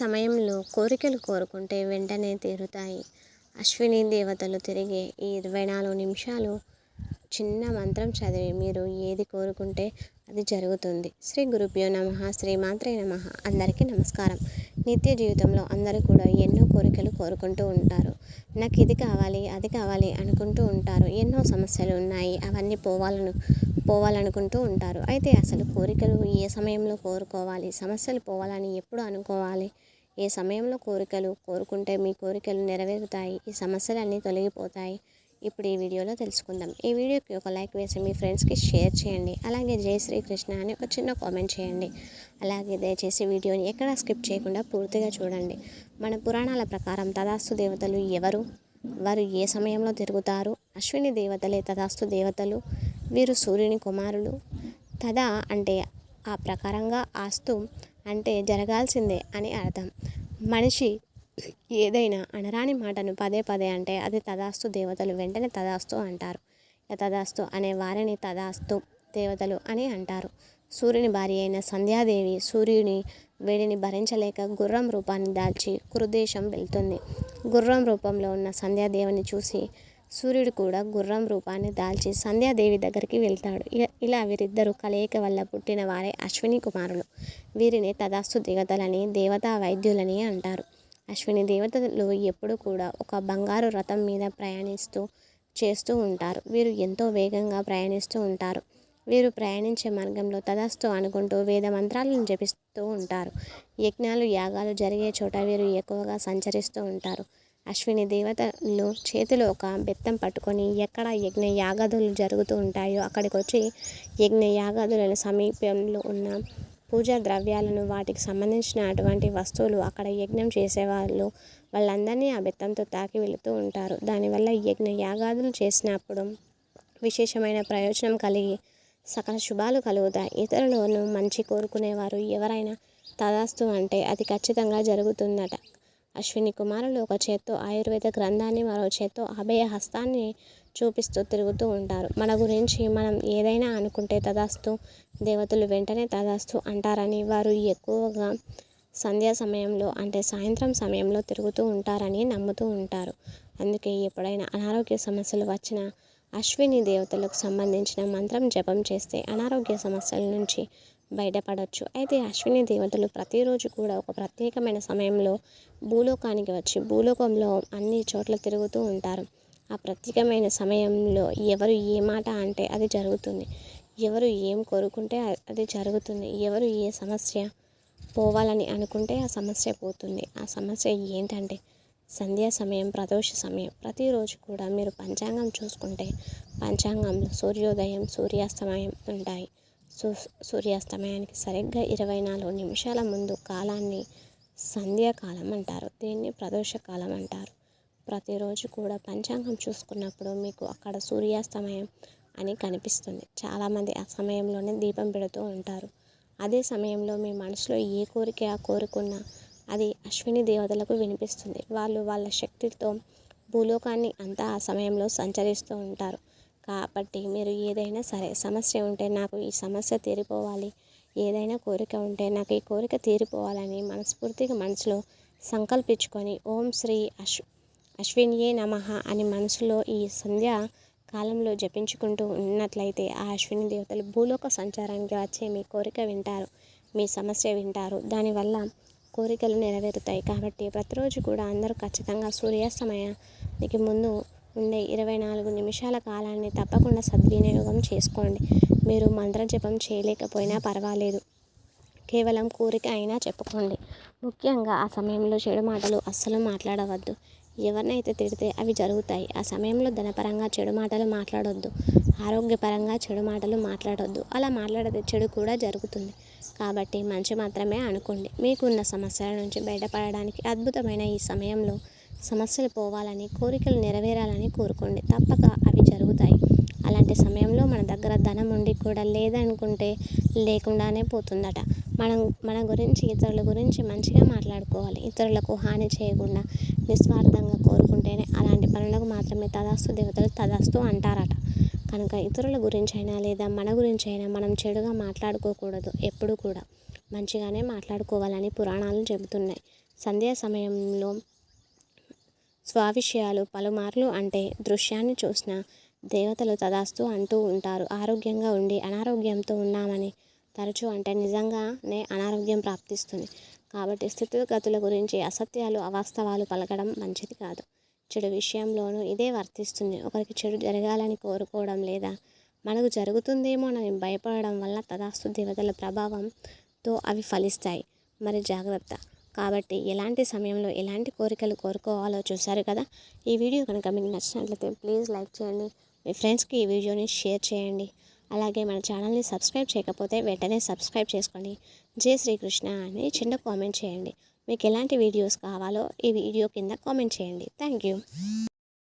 సమయంలో కోరికలు కోరుకుంటే వెంటనే తీరుతాయి. అశ్విని దేవతలు తిరిగే ఈ 24 నిమిషాలు చిన్న మంత్రం చదివి మీరు ఏది కోరుకుంటే అది జరుగుతుంది. శ్రీ గురుభ్యో నమః. శ్రీమాత్రే నమః. అందరికీ నమస్కారం. నిత్య జీవితంలో అందరూ కూడా ఎన్నో కోరికలు కోరుకుంటూ ఉంటారు. నాకు ఇది కావాలి, అది కావాలి అనుకుంటూ ఉంటారు. ఎన్నో సమస్యలు ఉన్నాయి, అవన్నీ పోవాలనుకుంటూ ఉంటారు. అయితే అసలు కోరికలు ఏ సమయంలో కోరుకోవాలి, సమస్యలు పోవాలని ఎప్పుడు అనుకోవాలి, ఏ సమయంలో కోరికలు కోరుకుంటే మీ కోరికలు నెరవేరుతాయి, ఈ సమస్యలన్నీ తొలగిపోతాయి, ఇప్పుడు ఈ వీడియోలో తెలుసుకుందాం. ఈ వీడియోకి ఒక లైక్ వేసి మీ ఫ్రెండ్స్కి షేర్ చేయండి. అలాగే జై శ్రీకృష్ణ అని ఒక చిన్న కామెంట్ చేయండి. అలాగే దయచేసి వీడియోని ఎక్కడా స్కిప్ చేయకుండా పూర్తిగా చూడండి. మన పురాణాల ప్రకారం తథాస్తు దేవతలు ఎవరు, వారు ఏ సమయంలో తిరుగుతారు? అశ్విని దేవతలే తథాస్తు దేవతలు. వీరు సూర్యుని కుమారులు. తదా అంటే ఆ ప్రకారంగా, ఆస్తు అంటే జరగాల్సిందే అని అర్థం. మనిషి ఏదైనా అనరాని మాటను పదే పదే అంటే అది తథాస్తు దేవతలు వెంటనే తథాస్తు అంటారు. తథాస్తు అనే వారిని తథాస్తు దేవతలు అని అంటారు. సూర్యుని భార్య అయిన సంధ్యాదేవి సూర్యుని వేడిని భరించలేక గుర్రం రూపాన్ని దాల్చి కురుదేశం వెళ్తుంది. గుర్రం రూపంలో ఉన్న సంధ్యాదేవిని చూసి సూర్యుడు కూడా గుర్రం రూపాన్ని దాల్చి సంధ్యాదేవి దగ్గరికి వెళ్తాడు. ఇలా వీరిద్దరూ కలయిక వల్ల పుట్టిన వారే అశ్విని కుమారులు. వీరిని తథాస్తు దేవతలని, దేవతా వైద్యులని అంటారు. అశ్విని దేవతలు ఎప్పుడు కూడా ఒక బంగారు రథం మీద చేస్తూ ఉంటారు. వీరు ఎంతో వేగంగా ప్రయాణిస్తూ ఉంటారు. వీరు ప్రయాణించే మార్గంలో తథాస్తు అనుకుంటూ వేద మంత్రాలను జపిస్తూ ఉంటారు. యజ్ఞాలు, యాగాలు జరిగే చోట వీరు ఎక్కువగా సంచరిస్తూ ఉంటారు. అశ్విని దేవతలు చేతిలో ఒక బెత్తం పట్టుకొని ఎక్కడ యజ్ఞ యాగాదులు జరుగుతూ ఉంటాయో అక్కడికి వచ్చి యజ్ఞ యాగాదుల సమీపంలో ఉన్న పూజా ద్రవ్యాలను, వాటికి సంబంధించిన అటువంటి వస్తువులు, అక్కడ యజ్ఞం చేసేవాళ్ళు వాళ్ళందరినీ ఆ బెత్తంతో తాకి వెళుతూ ఉంటారు. దానివల్ల యజ్ఞ యాగాదులు చేసినప్పుడు విశేషమైన ప్రయోజనం కలిగి సకల శుభాలు కలుగుతాయి. ఇతరులను మంచి కోరుకునేవారు ఎవరైనా తథాస్తు అంటే అది ఖచ్చితంగా జరుగుతుందట. అశ్విని కుమారులు ఒక చేత్తో ఆయుర్వేద గ్రంథాన్ని, మరో చేత్తో అభయ హస్తాన్ని చూపిస్తూ తిరుగుతూ ఉంటారు. మన గురించి మనం ఏదైనా అనుకుంటే తథాస్తు దేవతలు వెంటనే తథాస్తు అంటారని, వారు ఎక్కువగా సంధ్యా సమయంలో అంటే సాయంత్రం సమయంలో తిరుగుతూ ఉంటారని నమ్ముతూ ఉంటారు. అందుకే ఎప్పుడైనా అనారోగ్య సమస్యలు వచ్చినా అశ్విని దేవతలకు సంబంధించిన మంత్రం జపం చేస్తే అనారోగ్య సమస్యల నుంచి బయటపడవచ్చు. అయితే అశ్విని దేవతలు ప్రతిరోజు కూడా ఒక ప్రత్యేకమైన సమయంలో భూలోకానికి వచ్చి భూలోకంలో అన్ని చోట్ల తిరుగుతూ ఉంటారు. ఆ ప్రత్యేకమైన సమయంలో ఎవరు ఏ మాట అంటే అది జరుగుతుంది. ఎవరు ఏం కోరుకుంటే అది జరుగుతుంది. ఎవరు ఏ సమస్య పోవాలని అనుకుంటే ఆ సమస్య పోతుంది. ఆ సమస్య ఏంటంటే సంధ్యా సమయం, ప్రదోష సమయం. ప్రతిరోజు కూడా మీరు పంచాంగం చూసుకుంటే పంచాంగంలో సూర్యోదయం, సూర్యాస్తమయం ఉంటాయి. సూర్యాస్తమయానికి సరిగ్గా 24 నిమిషాల ముందు కాలాన్ని సంధ్యాకాలం అంటారు. దీన్ని ప్రదోష కాలం అంటారు. ప్రతిరోజు కూడా పంచాంగం చూసుకున్నప్పుడు మీకు అక్కడ సూర్యాస్తమయం అని కనిపిస్తుంది. చాలామంది ఆ సమయంలోనే దీపం పెడుతూ ఉంటారు. అదే సమయంలో మీ మనసులో ఏ కోరిక కోరుకున్నా అది అశ్విని దేవతలకు వినిపిస్తుంది. వాళ్ళు వాళ్ళ శక్తితో భూలోకాన్ని అంతా ఆ సమయంలో సంచరిస్తూ ఉంటారు. కాబట్టి మీరు ఏదైనా సరే సమస్య ఉంటే నాకు ఈ సమస్య తీరిపోవాలి, ఏదైనా కోరిక ఉంటే నాకు ఈ కోరిక తీరిపోవాలని మనస్ఫూర్తిగా మనసులో సంకల్పించుకొని ఓం శ్రీ అశ్వినియే నమః అని మనసులో ఈ సంధ్యా కాలంలో జపించుకుంటూ ఉన్నట్లయితే ఆ అశ్విని దేవతలు భూలోక సంచారానికి వచ్చే మీ కోరిక వింటారు, మీ సమస్య వింటారు. దానివల్ల కోరికలు నెరవేరుతాయి. కాబట్టి ప్రతిరోజు కూడా అందరూ ఖచ్చితంగా సూర్యాస్తమయానికి ముందు ఉండే 24 నిమిషాల కాలాన్ని తప్పకుండా సద్వినియోగం చేసుకోండి. మీరు మంత్రజపం చేయలేకపోయినా పర్వాలేదు, కేవలం కోరిక అయినా చెప్పుకోండి. ముఖ్యంగా ఆ సమయంలో చెడు మాటలు అస్సలు మాట్లాడవద్దు. ఎవరినైతే తిడితే అవి జరుగుతాయి. ఆ సమయంలో ధనపరంగా చెడు మాటలు మాట్లాడొద్దు, ఆరోగ్యపరంగా చెడు మాటలు మాట్లాడొద్దు. అలా మాట్లాడితే చెడు కూడా జరుగుతుంది. కాబట్టి మంచి మాత్రమే అనుకోండి. మీకున్న సమస్యల నుంచి బయటపడడానికి అద్భుతమైన ఈ సమయంలో సమస్యలు పోవాలని, కోరికలు నెరవేరాలని కోరుకోండి. తప్పక అవి జరుగుతాయి. అలాంటి సమయంలో మన దగ్గర ధనం ఉండి కూడా లేదనుకుంటే లేకుండానే పోతుందట. మన గురించి, ఇతరుల గురించి మంచిగా మాట్లాడుకోవాలి. ఇతరులకు హాని చేయకుండా నిస్వార్థంగా కోరుకుంటేనే అలాంటి పనులకు మాత్రమే తథాస్తు దేవతలు తథాస్తు అంటారట. కనుక ఇతరుల గురించైనా లేదా మన గురించైనా మనం చెడుగా మాట్లాడుకోకూడదు. ఎప్పుడు కూడా మంచిగానే మాట్లాడుకోవాలని పురాణాలు చెబుతున్నాయి. సంధ్యా సమయంలో స్వావిషయాలు పలుమార్లు అంటే దృశ్యాన్ని చూసిన దేవతలు తదాస్తు అంటూ ఉంటారు. ఆరోగ్యంగా ఉండి అనారోగ్యంతో ఉన్నామని తరచూ అంటే నిజంగానే అనారోగ్యం ప్రాప్తిస్తుంది. కాబట్టి స్థితిగతుల గురించి అసత్యాలు అవాస్తవాలు పలకడం మంచిది కాదు. చెడు విషయంలోనూ ఇదే వర్తిస్తుంది. ఒకరికి చెడు జరగాలని కోరుకోవడం లేదా మనకు జరుగుతుందేమోనని భయపడడం వల్ల తదాస్తు దేవతల ప్రభావంతో అవి ఫలిస్తాయి. మరి జాగ్రత్త. కాబట్టి ఎలాంటి సమయంలో ఎలాంటి కోరికలు కోరుకోవాలో చూశారు కదా. ఈ వీడియో కనుక మీకు నచ్చినట్లయితే ప్లీజ్ లైక్ చేయండి. మీ ఫ్రెండ్స్కి ఈ వీడియోని షేర్ చేయండి. అలాగే మన ఛానల్ని సబ్స్క్రైబ్ చేయకపోతే వెంటనే సబ్స్క్రైబ్ చేసుకోండి. జై శ్రీకృష్ణ అని చిన్న కామెంట్ చేయండి. మీకు ఎలాంటి వీడియోస్ కావాలో ఈ వీడియో కింద కామెంట్ చేయండి. Thank you.